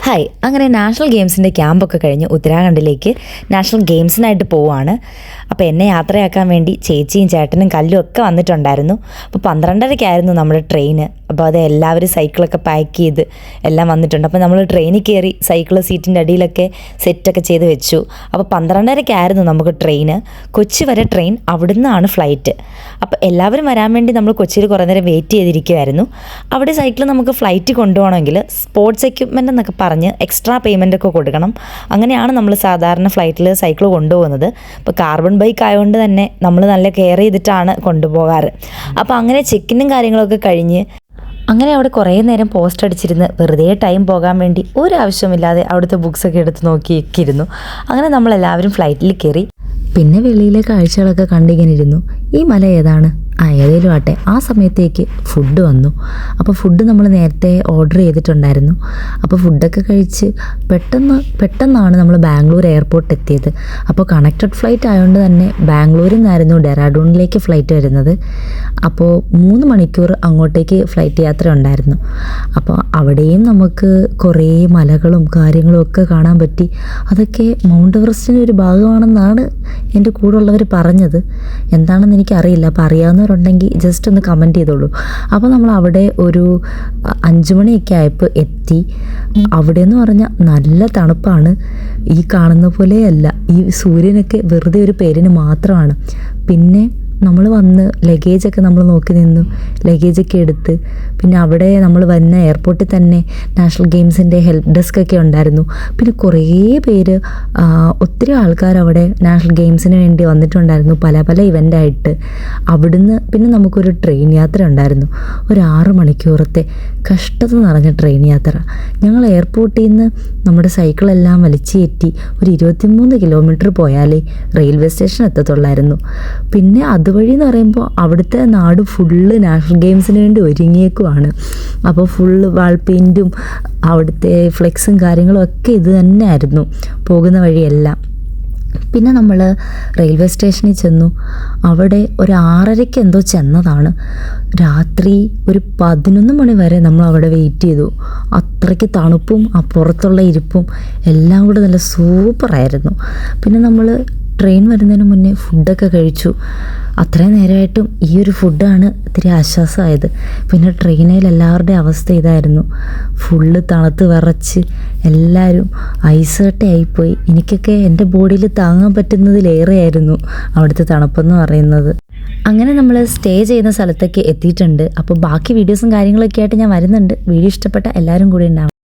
Hi, അങ്ങനെ national ഗെയിംസിൻ്റെ ക്യാമ്പൊക്കെ കഴിഞ്ഞ് ഉത്തരാഖണ്ഡിലേക്ക് national ഗെയിംസിനായിട്ട് പോവുകയാണ്. അപ്പോൾ എന്നെ യാത്രയാക്കാൻ വേണ്ടി ചേച്ചിയും ചേട്ടനും കല്ലും ഒക്കെ വന്നിട്ടുണ്ടായിരുന്നു. അപ്പോൾ 12:30-ക്കായിരുന്നു നമ്മുടെ ട്രെയിന്. അപ്പോൾ അത് എല്ലാവരും സൈക്കിളൊക്കെ പാക്ക് ചെയ്ത് എല്ലാം വന്നിട്ടുണ്ട്. അപ്പോൾ നമ്മൾ ട്രെയിനിൽ കയറി സൈക്കിൾ സീറ്റിൻ്റെ അടിയിലൊക്കെ സെറ്റൊക്കെ ചെയ്ത് വെച്ചു. അപ്പോൾ 12:30-ക്കായിരുന്നു നമുക്ക് ട്രെയിന്. കൊച്ചി വരെ ട്രെയിൻ, അവിടുന്നാണ് ഫ്ലൈറ്റ്. അപ്പോൾ എല്ലാവരും വരാൻ വേണ്ടി നമ്മൾ കൊച്ചിയിൽ കുറേ നേരം വെയിറ്റ് ചെയ്തിരിക്കുമായിരുന്നു. അവിടെ സൈക്കിൾ നമുക്ക് ഫ്ലൈറ്റ് കൊണ്ടുപോകണമെങ്കിൽ സ്പോർട്സ് എക്യുപ്മെൻ്റ് എന്നൊക്കെ പറഞ്ഞ് എക്സ്ട്രാ പേയ്മെൻ്റ് ഒക്കെ കൊടുക്കണം. അങ്ങനെയാണ് നമ്മൾ സാധാരണ ഫ്ലൈറ്റിൽ സൈക്കിൾ കൊണ്ടുപോകുന്നത്. ഇപ്പോൾ കാർബൺ ബൈക്ക് ആയതുകൊണ്ട് തന്നെ നമ്മൾ നല്ല കെയർ ചെയ്തിട്ടാണ് കൊണ്ടുപോകാറ്. അപ്പോൾ അങ്ങനെ ചെക്കിനും കാര്യങ്ങളൊക്കെ കഴിഞ്ഞ് അങ്ങനെ അവിടെ കുറേ നേരം പോസ്റ്റ് അടിച്ചിരുന്ന് വെറുതെ ടൈം പോകാൻ വേണ്ടി ഒരാവശ്യമില്ലാതെ അവിടുത്തെ ബുക്സൊക്കെ എടുത്ത് നോക്കിയിരിക്കുന്നു. അങ്ങനെ നമ്മളെല്ലാവരും ഫ്ലൈറ്റിൽ കയറി. പിന്നെ വെളിയിലെ കാഴ്ചകളൊക്കെ കണ്ടിങ്ങനെ ഇരുന്നു. ഈ മല ഏതാണ്? ഏതേലും ആട്ടെ. ആ സമയത്തേക്ക് ഫുഡ് വന്നു. അപ്പോൾ ഫുഡ് നമ്മൾ നേരത്തെ ഓർഡർ ചെയ്തിട്ടുണ്ടായിരുന്നു. അപ്പോൾ ഫുഡൊക്കെ കഴിച്ച് പെട്ടെന്നാണ് നമ്മൾ ബാംഗ്ലൂർ എയർപോർട്ട് എത്തിയത്. അപ്പോൾ കണക്റ്റഡ് ഫ്ലൈറ്റ് ആയതുകൊണ്ട് തന്നെ ബാംഗ്ലൂരിൽ നിന്നായിരുന്നു ഡെറാഡൂണിലേക്ക് ഫ്ലൈറ്റ് വരുന്നത്. അപ്പോൾ 3 മണിക്കൂർ അങ്ങോട്ടേക്ക് ഫ്ലൈറ്റ് യാത്ര ഉണ്ടായിരുന്നു. അപ്പോൾ അവിടെയും നമുക്ക് കുറേ മലകളും കാര്യങ്ങളും ഒക്കെ കാണാൻ പറ്റി. അതൊക്കെ മൗണ്ട് എവറസ്റ്റിൻ്റെ ഒരു ഭാഗമാണെന്നാണ് എൻ്റെ കൂടെ ഉള്ളവർ പറഞ്ഞത്. എന്താണെന്ന് എനിക്കറിയില്ല. അപ്പോൾ അറിയാവുന്നവരുണ്ടെങ്കിൽ ജസ്റ്റ് ഒന്ന് കമൻറ്റ് ചെയ്തോളൂ. അപ്പോൾ നമ്മൾ അവിടെ ഒരു 5 മണിയൊക്കെ ആയപ്പോൾ എത്തി. അവിടെ എന്ന് പറഞ്ഞാൽ നല്ല തണുപ്പാണ്. ഈ കാണുന്ന പോലെയല്ല. ഈ സൂര്യനൊക്കെ വെറുതെ ഒരു പേരിന് മാത്രമാണ്. പിന്നെ നമ്മൾ വന്ന് ലഗേജൊക്കെ നമ്മൾ നോക്കി നിന്നു. ലഗേജൊക്കെ എടുത്ത് പിന്നെ അവിടെ നമ്മൾ വന്ന എയർപോർട്ടിൽ തന്നെ നാഷണൽ ഗെയിംസിൻ്റെ ഹെൽപ്പ് ഡെസ്കൊക്കെ ഉണ്ടായിരുന്നു. പിന്നെ കുറേ പേര്, ഒത്തിരി ആൾക്കാർ അവിടെ നാഷണൽ ഗെയിംസിന് വേണ്ടി വന്നിട്ടുണ്ടായിരുന്നു, പല ഇവൻ്റായിട്ട്. അവിടുന്ന് പിന്നെ നമുക്കൊരു ട്രെയിൻ യാത്ര ഉണ്ടായിരുന്നു. ഒരു 6 മണിക്കൂറത്തെ കഷ്ടത നിറഞ്ഞ ട്രെയിൻ യാത്ര. ഞങ്ങൾ എയർപോർട്ടിൽ നിന്ന് നമ്മുടെ സൈക്കിളെല്ലാം വലിച്ചേറ്റി ഒരു 23 കിലോമീറ്റർ പോയാലേ റെയിൽവേ സ്റ്റേഷൻ എത്തത്തുള്ളായിരുന്നു. പിന്നെ അതുവഴി എന്ന് പറയുമ്പോൾ അവിടുത്തെ നാട് ഫുള്ള് നാഷണൽ ഗെയിംസിന് വേണ്ടി ഒരുങ്ങിയേക്കുവാണ്. അപ്പോൾ ഫുള്ള് വാൾ പെയിൻറ്റും അവിടുത്തെ ഫ്ലെക്സും കാര്യങ്ങളും ഒക്കെ ഇത് തന്നെയായിരുന്നു പോകുന്ന വഴിയെല്ലാം. പിന്നെ നമ്മൾ റെയിൽവേ സ്റ്റേഷനിൽ ചെന്നു. അവിടെ ഒരു 6:30-ക്ക് എന്തോ ചെന്നതാണ്. രാത്രി ഒരു 11 മണി വരെ നമ്മൾ അവിടെ വെയിറ്റ് ചെയ്തു. അത്രയ്ക്ക് തണുപ്പും പുറത്തുള്ള ഇരിപ്പും എല്ലാം കൂടെ നല്ല സൂപ്പറായിരുന്നു. പിന്നെ നമ്മൾ ട്രെയിൻ വരുന്നതിന് മുന്നേ ഫുഡൊക്കെ കഴിച്ചു. അത്രയും നേരമായിട്ടും ഈ ഒരു ഫുഡാണ് ഇത്തിരി ആശ്വാസമായത്. പിന്നെ ട്രെയിനിൽ എല്ലാവരുടെയും അവസ്ഥ ഇതായിരുന്നു. ഫുള്ള് തണുത്ത് വിറച്ച് എല്ലാവരും ഐസൊട്ടയായിപ്പോയി. എനിക്കൊക്കെ എൻ്റെ ബോഡിയിൽ താങ്ങാൻ പറ്റുന്നതിലേറെയായിരുന്നു അവിടുത്തെ തണുപ്പെന്ന് പറയുന്നത്. അങ്ങനെ നമ്മൾ സ്റ്റേ ചെയ്യുന്ന സ്ഥലത്തൊക്കെ എത്തിയിട്ടുണ്ട്. അപ്പോൾ ബാക്കി വീഡിയോസും കാര്യങ്ങളൊക്കെ ആയിട്ട് ഞാൻ വരുന്നുണ്ട്. വീഡിയോ ഇഷ്ടപ്പെട്ട എല്ലാവരും കൂടി ഉണ്ടാവും.